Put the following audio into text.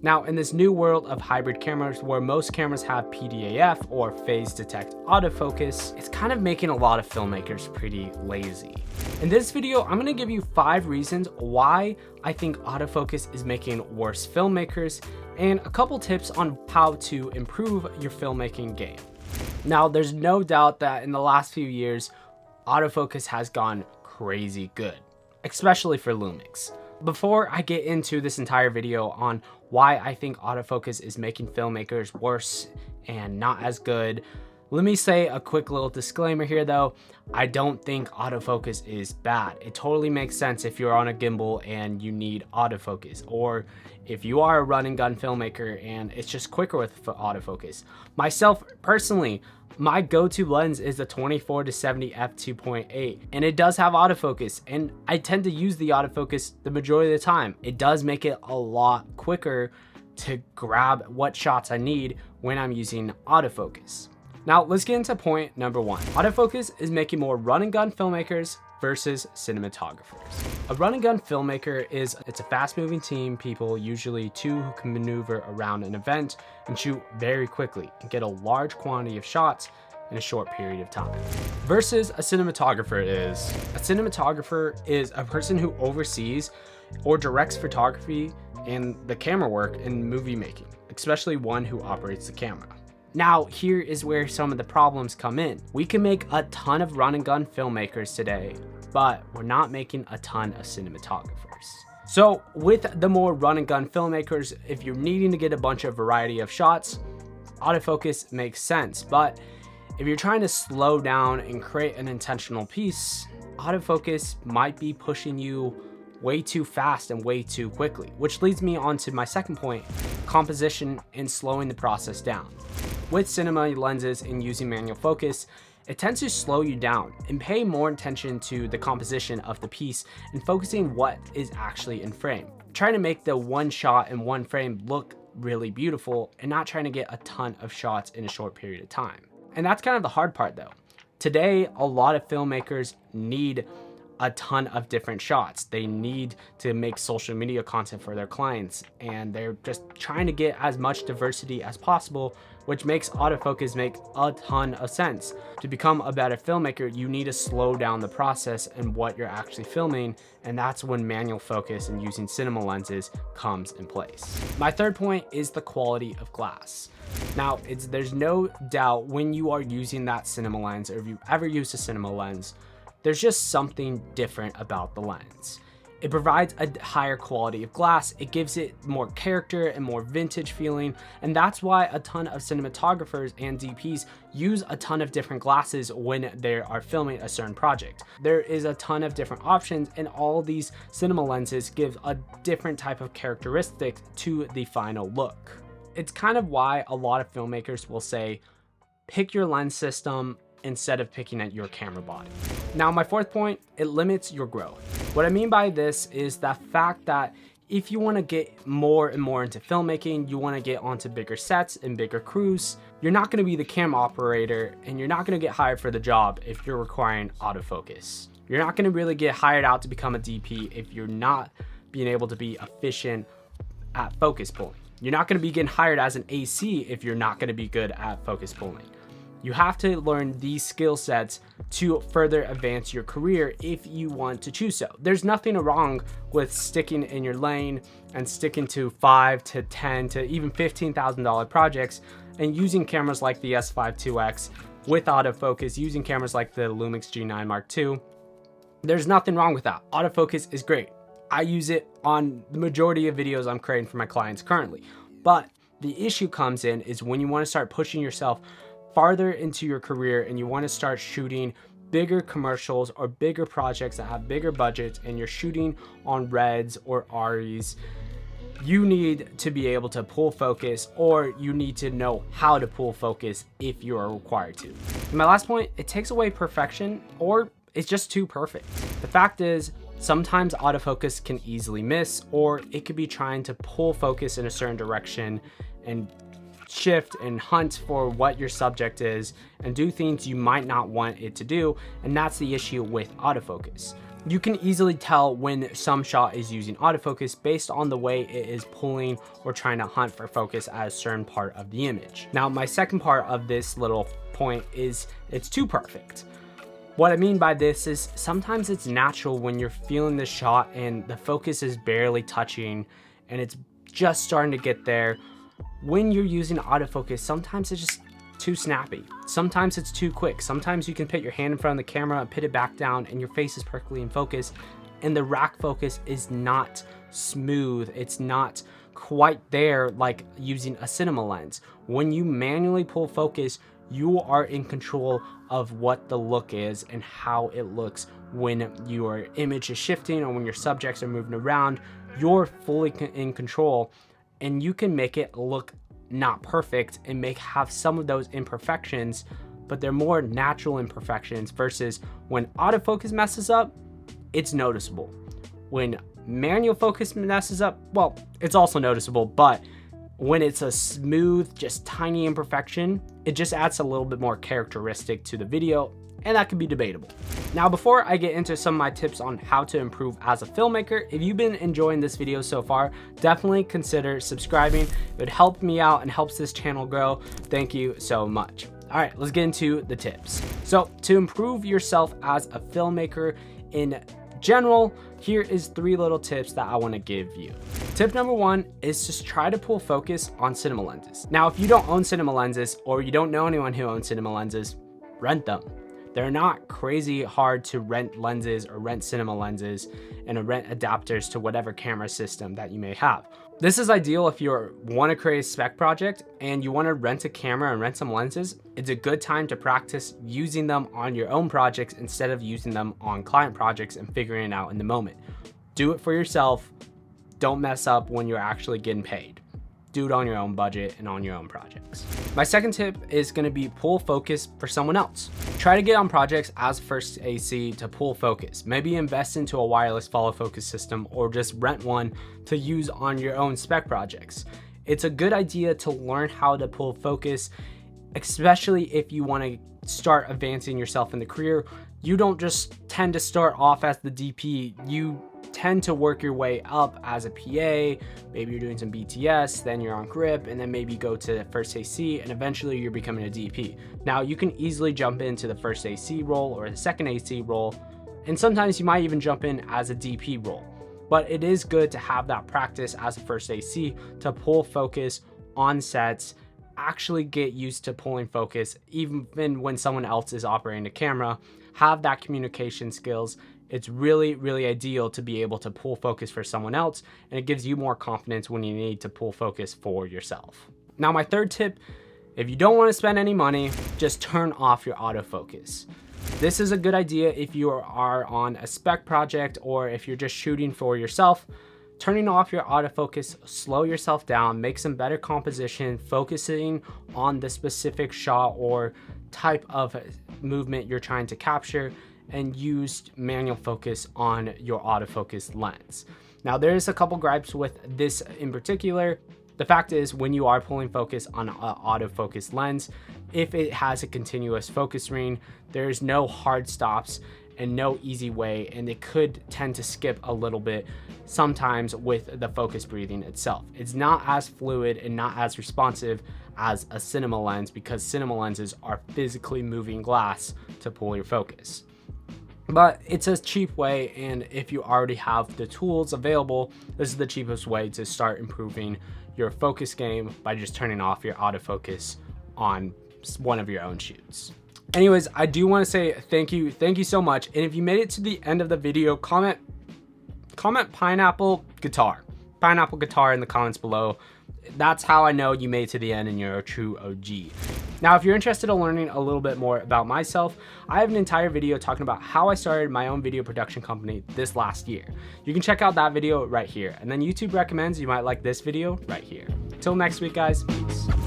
Now, in this new world of hybrid cameras where most cameras have PDAF or phase detect autofocus, it's kind of making a lot of filmmakers pretty lazy. In this video, I'm gonna give you 5 reasons why I think autofocus is making worse filmmakers and a couple tips on how to improve your filmmaking game. Now, there's no doubt that in the last few years, autofocus has gone crazy good, especially for Lumix. Before I get into this entire video on why I think autofocus is making filmmakers worse and not as good, let me say a quick little disclaimer here though. I don't think autofocus is bad. It totally makes sense if you're on a gimbal and you need autofocus, or if you are a run and gun filmmaker and it's just quicker with autofocus. Myself personally, my go-to lens is the 24-70 f2.8 and it does have autofocus, and I tend to use the autofocus the majority of the time. It does make it a lot quicker to grab what shots I need when I'm using autofocus. Now let's get into point number 1. Autofocus is making more run and gun filmmakers versus cinematographers. A run and gun filmmaker it's a fast moving team, people, usually 2 who can maneuver around an event and shoot very quickly and get a large quantity of shots in a short period of time. Versus a cinematographer is a person who oversees or directs photography and the camera work in movie making, especially one who operates the camera. Now, here is where some of the problems come in. We can make a ton of run and gun filmmakers today, but we're not making a ton of cinematographers. So with the more run and gun filmmakers, if you're needing to get a bunch of variety of shots, autofocus makes sense. But if you're trying to slow down and create an intentional piece, autofocus might be pushing you way too fast and way too quickly, which leads me on to my second point, composition and slowing the process down. With cinema lenses and using manual focus, it tends to slow you down and pay more attention to the composition of the piece and focusing what is actually in frame. Trying to make the one shot in one frame look really beautiful and not trying to get a ton of shots in a short period of time. And that's kind of the hard part though. Today, a lot of filmmakers need a ton of different shots. They need to make social media content for their clients, and they're just trying to get as much diversity as possible, which makes autofocus make a ton of sense. To become a better filmmaker, you need to slow down the process and what you're actually filming, and that's when manual focus and using cinema lenses comes in place. My third point is the quality of glass. Now, there's no doubt when you are using that cinema lens, or if you've ever used a cinema lens, there's just something different about the lens. It provides a higher quality of glass, it gives it more character and more vintage feeling, and that's why a ton of cinematographers and DPs use a ton of different glasses when they are filming a certain project. There is a ton of different options, and all these cinema lenses give a different type of characteristic to the final look. It's kind of why a lot of filmmakers will say, pick your lens system instead of picking at your camera body. Now, my fourth point, it limits your growth. What I mean by this is the fact that if you want to get more and more into filmmaking, you want to get onto bigger sets and bigger crews, you're not going to be the camera operator and you're not going to get hired for the job if you're requiring autofocus. You're not going to really get hired out to become a DP if you're not being able to be efficient at focus pulling. You're not going to be getting hired as an AC if you're not going to be good at focus pulling. You have to learn these skill sets to further advance your career if you want to choose so. There's nothing wrong with sticking in your lane and sticking to $5,000 to $10,000 to even $15,000 projects and using cameras like the S5 IIX with autofocus, using cameras like the Lumix G9 Mark II. There's nothing wrong with that. Autofocus is great. I use it on the majority of videos I'm creating for my clients currently. But the issue comes in is when you want to start pushing yourself farther into your career and you want to start shooting bigger commercials or bigger projects that have bigger budgets and you're shooting on Reds or ARRIs, you need to be able to pull focus, or you need to know how to pull focus if you are required to. And my last point, it takes away perfection, or it's just too perfect. The fact is, sometimes autofocus can easily miss, or it could be trying to pull focus in a certain direction and shift and hunt for what your subject is and do things you might not want it to do, and that's the issue with autofocus. You can easily tell when some shot is using autofocus based on the way it is pulling or trying to hunt for focus at a certain part of the image. Now, my second part of this little point is it's too perfect. What I mean by this is sometimes it's natural when you're feeling the shot and the focus is barely touching and it's just starting to get there. When you're using autofocus, sometimes it's just too snappy. Sometimes it's too quick. Sometimes you can put your hand in front of the camera and put it back down and your face is perfectly in focus, and the rack focus is not smooth. It's not quite there like using a cinema lens. When you manually pull focus, you are in control of what the look is and how it looks when your image is shifting or when your subjects are moving around. You're fully in control, and you can make it look not perfect and have some of those imperfections, but they're more natural imperfections, versus when autofocus messes up, it's noticeable. When manual focus messes up, well, it's also noticeable, but when it's a smooth, just tiny imperfection, it just adds a little bit more characteristic to the video, and that could be debatable. Now, before I get into some of my tips on how to improve as a filmmaker, if you've been enjoying this video so far, definitely consider subscribing. It would help me out and helps this channel grow. Thank you so much. All right, let's get into the tips. So to improve yourself as a filmmaker in general, here is 3 little tips that I want to give you. Tip number 1 is just try to pull focus on cinema lenses. Now, if you don't own cinema lenses or you don't know anyone who owns cinema lenses, rent them. They're not crazy hard to rent lenses or rent cinema lenses and rent adapters to whatever camera system that you may have. This is ideal if you want to create a spec project and you want to rent a camera and rent some lenses. It's a good time to practice using them on your own projects instead of using them on client projects and figuring it out in the moment. Do it for yourself. Don't mess up when you're actually getting paid. Do it on your own budget and on your own projects. My second tip is going to be pull focus for someone else. Try to get on projects as first AC to pull focus. Maybe invest into a wireless follow focus system or just rent one to use on your own spec projects. It's a good idea to learn how to pull focus, especially if you want to start advancing yourself in the career. You don't just tend to start off as the DP. You tend to work your way up as a PA. Maybe you're doing some BTS, then you're on grip, and then maybe go to first AC, and eventually you're becoming a DP. Now, you can easily jump into the first AC role or the second AC role, and sometimes you might even jump in as a DP role. But it is good to have that practice as a first AC to pull focus on sets, actually get used to pulling focus even when someone else is operating the camera. Have that communication skills. It's really, really ideal to be able to pull focus for someone else, and it gives you more confidence when you need to pull focus for yourself. Now, my third tip, if you don't want to spend any money, just turn off your autofocus. This is a good idea if you are on a spec project or if you're just shooting for yourself. Turning off your autofocus, slow yourself down, make some better composition, focusing on the specific shot or type of movement you're trying to capture, and use manual focus on your autofocus lens. Now, there's a couple gripes with this in particular. The fact is, when you are pulling focus on an autofocus lens, if it has a continuous focus ring, there's no hard stops and no easy way, and it could tend to skip a little bit sometimes with the focus breathing itself. It's not as fluid and not as responsive as a cinema lens, because cinema lenses are physically moving glass to pull your focus. But it's a cheap way, and if you already have the tools available, this is the cheapest way to start improving your focus game, by just turning off your autofocus on one of your own shoots. Anyways, I do want to say thank you so much. And if you made it to the end of the video, comment pineapple guitar in the comments below. That's how I know you made it to the end and you're a true OG. Now, if you're interested in learning a little bit more about myself, I have an entire video talking about how I started my own video production company this last year. You can check out that video right here. And then YouTube recommends you might like this video right here. Till next week, guys. Peace.